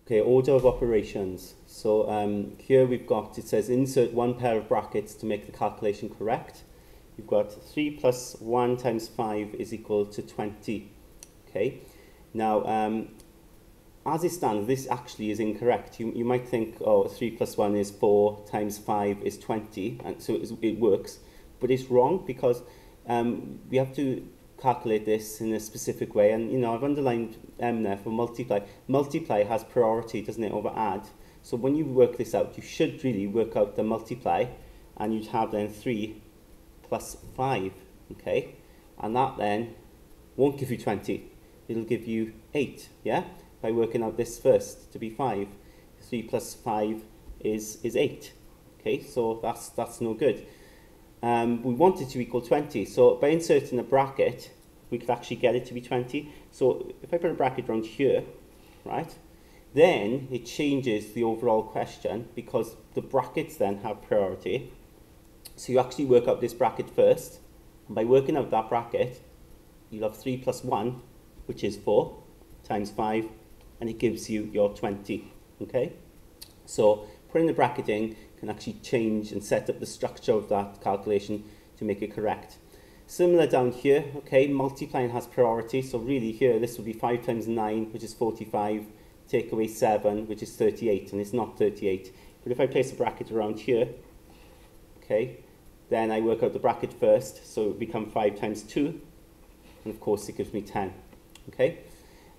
Okay, order of operations. So here we've got, it says insert one pair of brackets to make the calculation correct. You've got 3 plus 1 times 5 is equal to 20. Okay, now as it stands, this actually is incorrect. You might think, oh, 3 plus 1 is 4 times 5 is 20, and so it works. But it's wrong because we have to calculate this in a specific way. And, you know, I've underlined M there for multiply. Multiply has priority, doesn't it, over add. So when you work this out, you should really work out the multiply, and you'd have then 3 plus 5, okay? And that then won't give you 20. It'll give you 8, yeah? By working out this first to be 5. 3 plus 5 is 8, okay? So that's no good. We want it to equal 20, so by inserting a bracket, we could actually get it to be 20. So if I put a bracket around here, right, then it changes the overall question because the brackets then have priority. So you actually work out this bracket first, and by working out that bracket, you'll have 3 plus 1, which is 4, times 5, and it gives you your 20, okay? So putting the bracket in can actually change and set up the structure of that calculation to make it correct. Similar down here, okay, multiplying has priority, so really here this would be 5 times 9, which is 45, take away 7, which is 38, and it's not 38. But if I place a bracket around here, okay, then I work out the bracket first, so it would become 5 times 2, and of course it gives me 10, okay?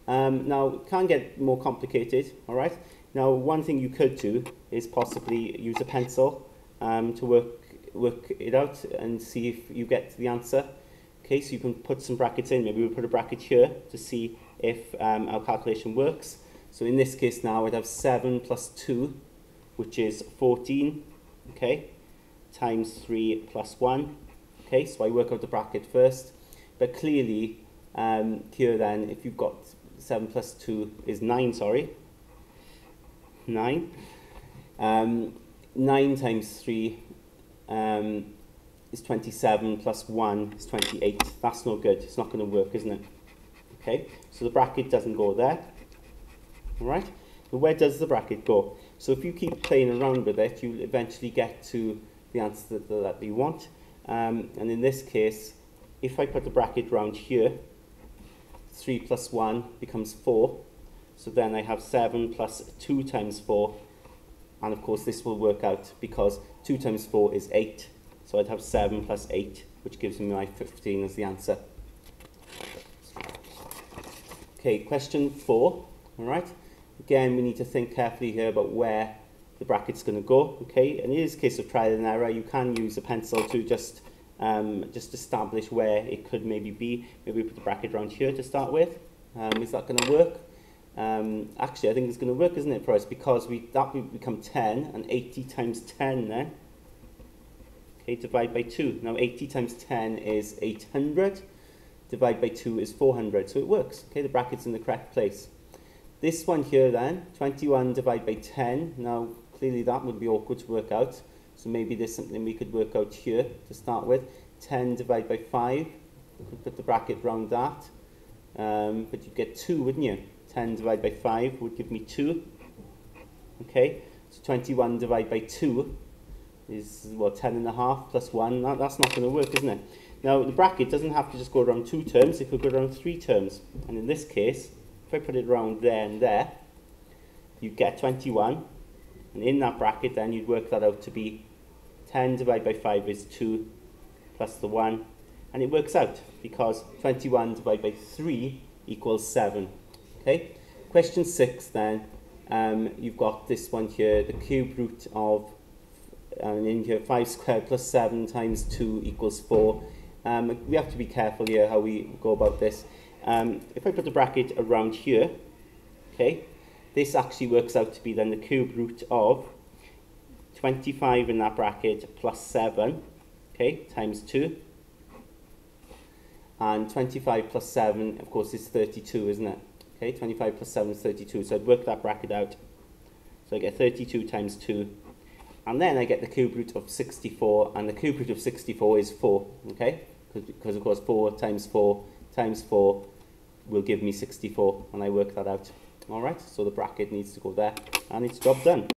Now, it can get more complicated, all right? Now, one thing you could do is possibly use a pencil to work it out and see if you get the answer. Okay, so you can put some brackets in. Maybe we'll put a bracket here to see if our calculation works. So in this case now, I'd have 7 plus 2, which is 14, okay, times 3 plus 1. Okay, so I work out the bracket first. But clearly, here then, if you've got 7 plus 2 is 9, sorry. 9. 9 times 3 is 27 plus 1 is 28. That's no good. It's not going to work, isn't it? Okay, so the bracket doesn't go there. All right, but where does the bracket go? So if you keep playing around with it, you'll eventually get to the answer that you want. And in this case, if I put the bracket around here, 3 plus 1 becomes 4. So then I have 7 plus 2 times 4. And of course this will work out because 2 times 4 is 8. So I'd have 7 plus 8, which gives me my 15 as the answer. Okay, question 4. All right. Again, we need to think carefully here about where the bracket's going to go. Okay, and it is a case of trial and error. You can use a pencil to just establish where it could maybe be. Maybe we put the bracket around here to start with. Is that going to work? Actually, I think it's going to work, isn't it, for us? Because that would become 10, and 80 times 10 then. Okay, divide by 2. Now, 80 times 10 is 800. Divide by 2 is 400. So it works. Okay, the bracket's in the correct place. This one here then, 21 divided by 10. Now, clearly that would be awkward to work out. So maybe there's something we could work out here to start with. 10 divided by 5. We could put the bracket around that. But you'd get 2, wouldn't you? 10 divided by 5 would give me 2. Okay, so 21 divided by 2 is, well, 10 and a half plus 1. That's not going to work, isn't it? Now, the bracket doesn't have to just go around 2 terms. It could go around 3 terms. And in this case, if I put it around there and there, you get 21. And in that bracket, then, you'd work that out to be 10 divided by 5 is 2 plus the 1. And it works out because 21 divided by 3 equals 7. Okay, question 6 then, you've got this one here, the cube root of, and in here, 5 squared plus 7 times 2 equals 4. We have to be careful here how we go about this. If I put the bracket around here, okay, this actually works out to be then the cube root of 25 in that bracket plus 7, okay, times 2. And 25 plus 7, of course, is 32, isn't it? Okay, 25 plus 7 is 32, so I'd work that bracket out. So I get 32 times 2. And then I get the cube root of 64, and the cube root of 64 is 4, okay? Because of course 4 times 4 times 4 will give me 64, and I work that out. Alright, so the bracket needs to go there and it's job done.